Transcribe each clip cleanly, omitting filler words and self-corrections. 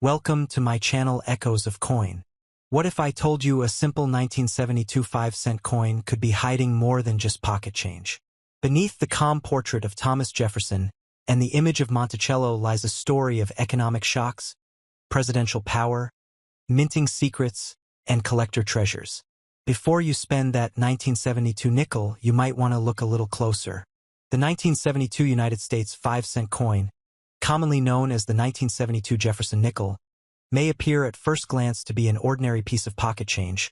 Welcome to my channel Echoes of Coin. What if I told you a simple 1972 5-cent coin could be hiding more than just pocket change? Beneath the calm portrait of Thomas Jefferson and the image of Monticello lies a story of economic shocks, presidential power, minting secrets, and collector treasures. Before you spend that 1972 nickel, you might want to look a little closer. The 1972 United States 5-cent coin, commonly known as the 1972 Jefferson nickel, may appear at first glance to be an ordinary piece of pocket change,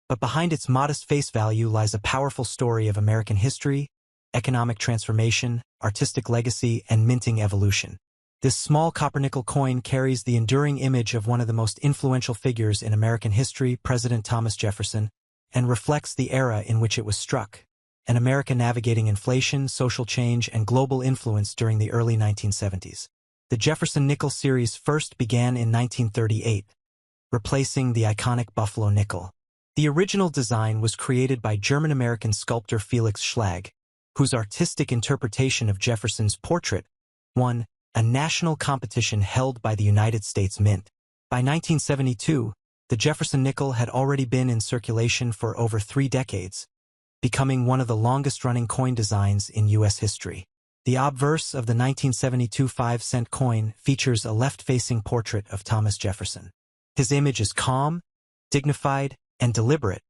but behind its modest face value lies a powerful story of American history, economic transformation, artistic legacy, and minting evolution. This small copper-nickel coin carries the enduring image of one of the most influential figures in American history, President Thomas Jefferson, and reflects the era in which it was struck, an America navigating inflation, social change, and global influence during the early 1970s. The Jefferson nickel series first began in 1938, replacing the iconic Buffalo nickel. The original design was created by German-American sculptor Felix Schlag, whose artistic interpretation of Jefferson's portrait won a national competition held by the United States Mint. By 1972, the Jefferson nickel had already been in circulation for over 3 decades, becoming one of the longest-running coin designs in U.S. history. The obverse of the 1972 5-cent coin features a left-facing portrait of Thomas Jefferson. His image is calm, dignified, and deliberate,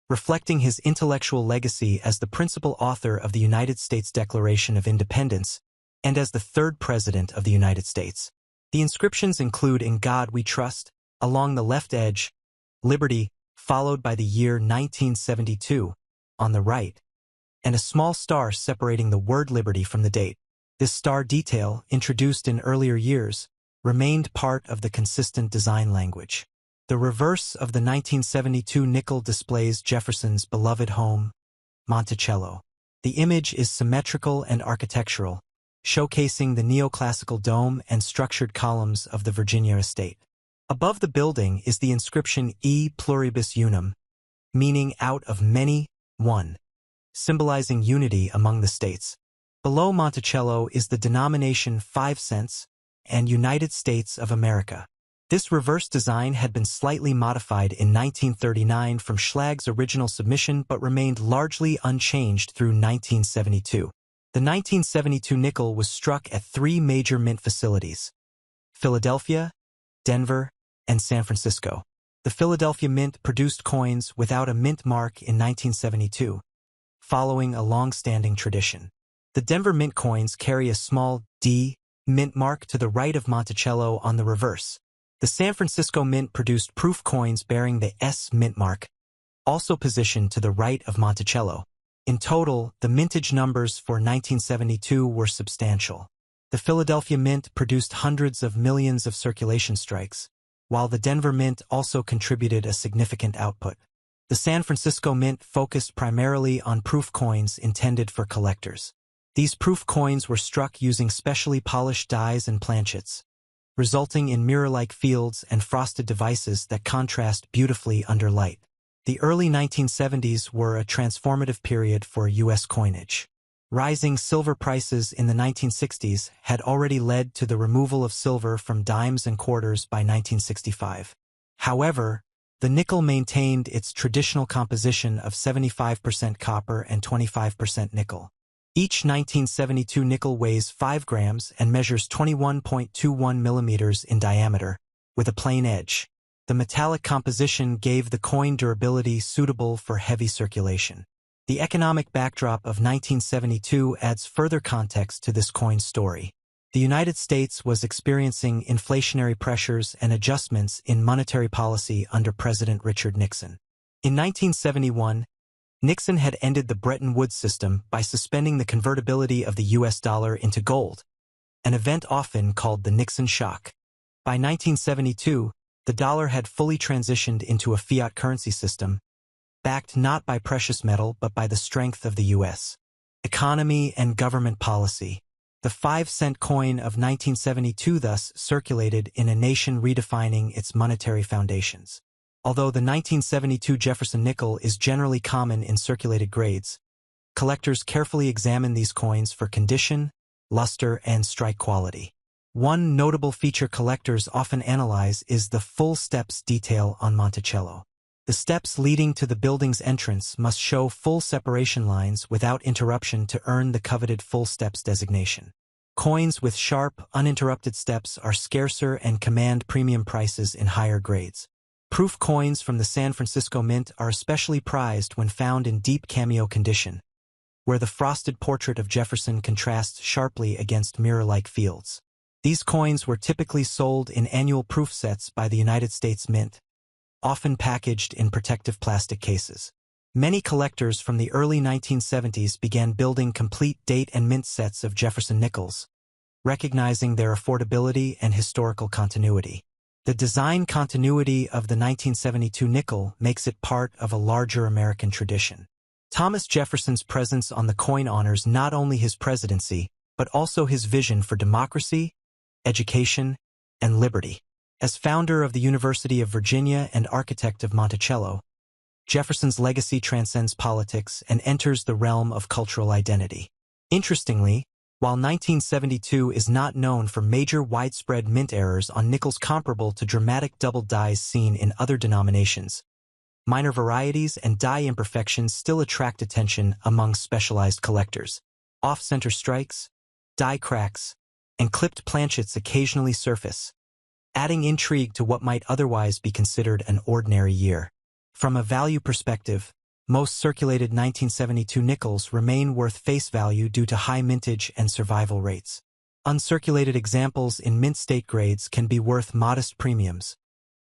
reflecting his intellectual legacy as the principal author of the United States Declaration of Independence and as the 3rd President of the United States. The inscriptions include "In God We Trust," along the left edge, "Liberty," followed by the year 1972, on the right, and a small star separating the word liberty from the date. This star detail, introduced in earlier years, remained part of the consistent design language. The reverse of the 1972 nickel displays Jefferson's beloved home, Monticello. The image is symmetrical and architectural, showcasing the neoclassical dome and structured columns of the Virginia estate. Above the building is the inscription E pluribus unum, meaning out of many, one, symbolizing unity among the states. Below Monticello is the denomination 5 cents and United States of America. This reverse design had been slightly modified in 1939 from Schlag's original submission but remained largely unchanged through 1972. The 1972 nickel was struck at 3 major mint facilities: Philadelphia, Denver, and San Francisco. The Philadelphia Mint produced coins without a mint mark in 1972, following a long-standing tradition. The Denver Mint coins carry a small D mint mark to the right of Monticello on the reverse. The San Francisco Mint produced proof coins bearing the S mint mark, also positioned to the right of Monticello. In total, the mintage numbers for 1972 were substantial. The Philadelphia Mint produced hundreds of millions of circulation strikes, while the Denver Mint also contributed a significant output. The San Francisco Mint focused primarily on proof coins intended for collectors. These proof coins were struck using specially polished dies and planchets, resulting in mirror-like fields and frosted devices that contrast beautifully under light. The early 1970s were a transformative period for U.S. coinage. Rising silver prices in the 1960s had already led to the removal of silver from dimes and quarters by 1965. However, the nickel maintained its traditional composition of 75% copper and 25% nickel. Each 1972 nickel weighs 5 grams and measures 21.21 millimeters in diameter, with a plain edge. The metallic composition gave the coin durability suitable for heavy circulation. The economic backdrop of 1972 adds further context to this coin's story. The United States was experiencing inflationary pressures and adjustments in monetary policy under President Richard Nixon. In 1971, Nixon had ended the Bretton Woods system by suspending the convertibility of the U.S. dollar into gold, an event often called the Nixon shock. By 1972, the dollar had fully transitioned into a fiat currency system, backed not by precious metal but by the strength of the U.S. economy and government policy. The 5-cent coin of 1972 thus circulated in a nation redefining its monetary foundations. Although the 1972 Jefferson nickel is generally common in circulated grades, collectors carefully examine these coins for condition, luster, and strike quality. One notable feature collectors often analyze is the full steps detail on Monticello. The steps leading to the building's entrance must show full separation lines without interruption to earn the coveted full steps designation. Coins with sharp, uninterrupted steps are scarcer and command premium prices in higher grades. Proof coins from the San Francisco Mint are especially prized when found in deep cameo condition, where the frosted portrait of Jefferson contrasts sharply against mirror-like fields. These coins were typically sold in annual proof sets by the United States Mint, often packaged in protective plastic cases. Many collectors from the early 1970s began building complete date and mint sets of Jefferson nickels, recognizing their affordability and historical continuity. The design continuity of the 1972 nickel makes it part of a larger American tradition. Thomas Jefferson's presence on the coin honors not only his presidency, but also his vision for democracy, education, and liberty. As founder of the University of Virginia and architect of Monticello, Jefferson's legacy transcends politics and enters the realm of cultural identity. Interestingly, while 1972 is not known for major widespread mint errors on nickels comparable to dramatic double dies seen in other denominations, minor varieties and die imperfections still attract attention among specialized collectors. Off-center strikes, die cracks, and clipped planchets occasionally surface, adding intrigue to what might otherwise be considered an ordinary year. From a value perspective, most circulated 1972 nickels remain worth face value due to high mintage and survival rates. Uncirculated examples in mint state grades can be worth modest premiums,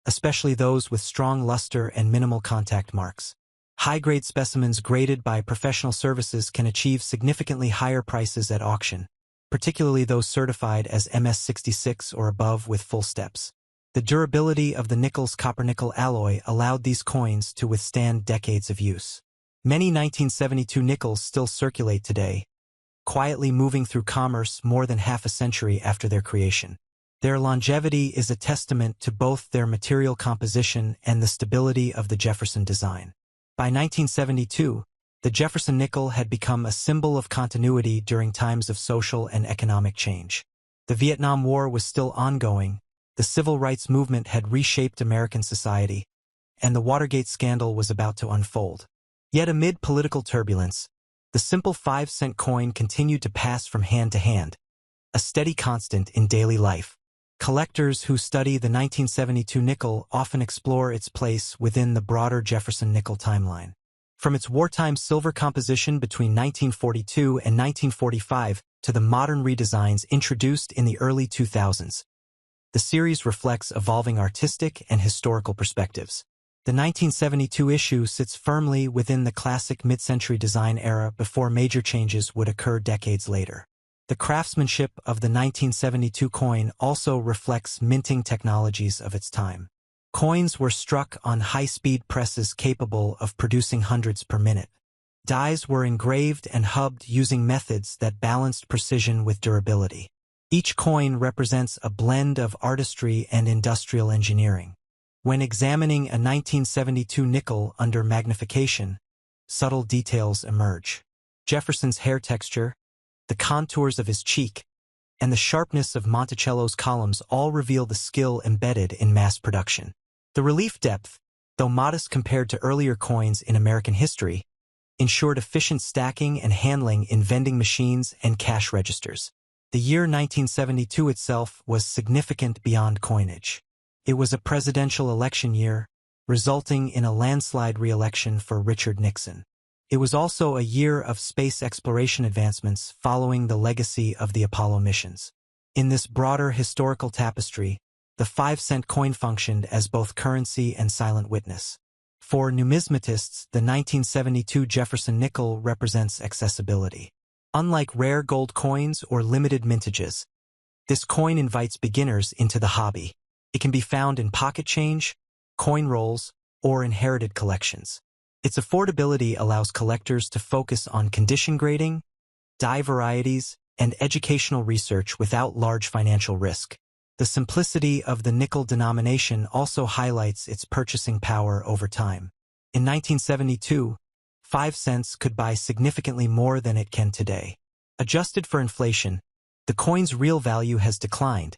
especially those with strong luster and minimal contact marks. High-grade specimens graded by professional services can achieve significantly higher prices at auction, particularly those certified as MS66 or above with full steps. The durability of the nickel's copper-nickel alloy allowed these coins to withstand decades of use. Many 1972 nickels still circulate today, quietly moving through commerce more than half a century after their creation. Their longevity is a testament to both their material composition and the stability of the Jefferson design. By 1972, the Jefferson nickel had become a symbol of continuity during times of social and economic change. The Vietnam War was still ongoing, the civil rights movement had reshaped American society, and the Watergate scandal was about to unfold. Yet amid political turbulence, the simple 5-cent coin continued to pass from hand to hand, a steady constant in daily life. Collectors who study the 1972 nickel often explore its place within the broader Jefferson nickel timeline. From its wartime silver composition between 1942 and 1945 to the modern redesigns introduced in the early 2000s, the series reflects evolving artistic and historical perspectives. The 1972 issue sits firmly within the classic mid-century design era before major changes would occur decades later. The craftsmanship of the 1972 coin also reflects minting technologies of its time. Coins were struck on high-speed presses capable of producing hundreds per minute. Dies were engraved and hubbed using methods that balanced precision with durability. Each coin represents a blend of artistry and industrial engineering. When examining a 1972 nickel under magnification, subtle details emerge. Jefferson's hair texture, the contours of his cheek, and the sharpness of Monticello's columns all reveal the skill embedded in mass production. The relief depth, though modest compared to earlier coins in American history, ensured efficient stacking and handling in vending machines and cash registers. The year 1972 itself was significant beyond coinage. It was a presidential election year, resulting in a landslide re-election for Richard Nixon. It was also a year of space exploration advancements following the legacy of the Apollo missions. In this broader historical tapestry, the 5-cent coin functioned as both currency and silent witness. For numismatists, the 1972 Jefferson nickel represents accessibility. Unlike rare gold coins or limited mintages, this coin invites beginners into the hobby. It can be found in pocket change, coin rolls, or inherited collections. Its affordability allows collectors to focus on condition grading, die varieties, and educational research without large financial risk. The simplicity of the nickel denomination also highlights its purchasing power over time. In 1972, 5 cents could buy significantly more than it can today. Adjusted for inflation, the coin's real value has declined,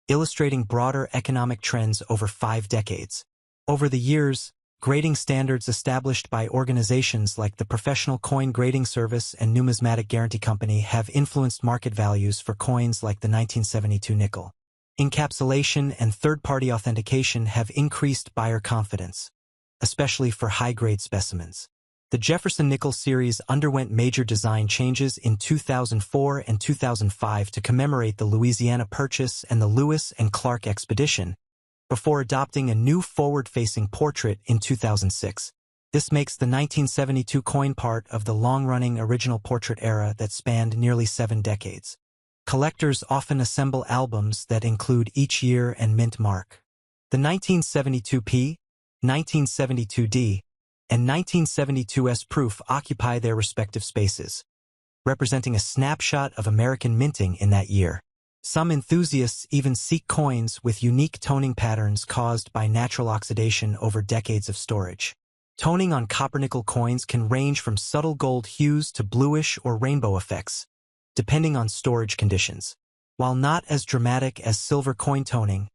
illustrating broader economic trends over 5 decades. Over the years, grading standards established by organizations like the Professional Coin Grading Service and Numismatic Guarantee Company have influenced market values for coins like the 1972 nickel. Encapsulation and third-party authentication have increased buyer confidence, especially for high-grade specimens. The Jefferson nickel series underwent major design changes in 2004 and 2005 to commemorate the Louisiana Purchase and the Lewis and Clark Expedition, before adopting a new forward-facing portrait in 2006. This makes the 1972 coin part of the long-running original portrait era that spanned nearly 7 decades. Collectors often assemble albums that include each year and mint mark. The 1972P, 1972D, and 1972S proof occupy their respective spaces, representing a snapshot of American minting in that year. Some enthusiasts even seek coins with unique toning patterns caused by natural oxidation over decades of storage. Toning on copper-nickel coins can range from subtle gold hues to bluish or rainbow effects, depending on storage conditions. While not as dramatic as silver coin toning,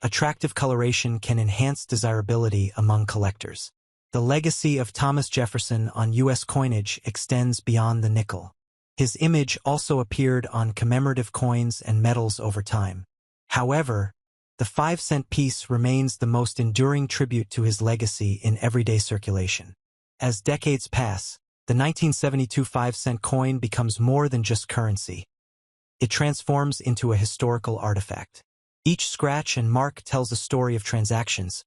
attractive coloration can enhance desirability among collectors. The legacy of Thomas Jefferson on U.S. coinage extends beyond the nickel. His image also appeared on commemorative coins and medals over time. However, the 5-cent piece remains the most enduring tribute to his legacy in everyday circulation. As decades pass, the 1972 5-cent coin becomes more than just currency. It transforms into a historical artifact. Each scratch and mark tells a story of transactions,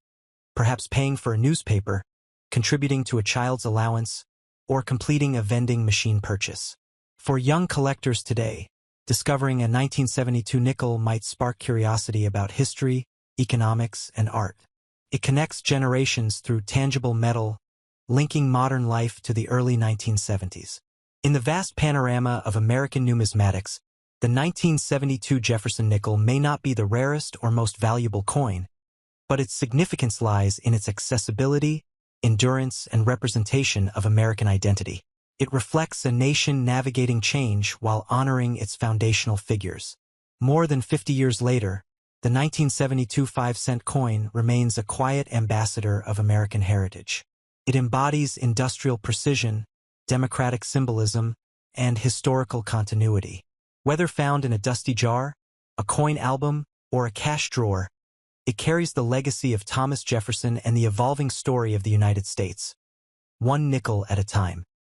perhaps paying for a newspaper, contributing to a child's allowance, or completing a vending machine purchase. For young collectors today, discovering a 1972 nickel might spark curiosity about history, economics, and art. It connects generations through tangible metal, linking modern life to the early 1970s. In the vast panorama of American numismatics, the 1972 Jefferson nickel may not be the rarest or most valuable coin, but its significance lies in its accessibility, endurance, and representation of American identity. It reflects a nation navigating change while honoring its foundational figures. More than 50 years later, the 1972 5-cent coin remains a quiet ambassador of American heritage. It embodies industrial precision, democratic symbolism, and historical continuity. Whether found in a dusty jar, a coin album, or a cash drawer, it carries the legacy of Thomas Jefferson and the evolving story of the United States, one nickel at a time.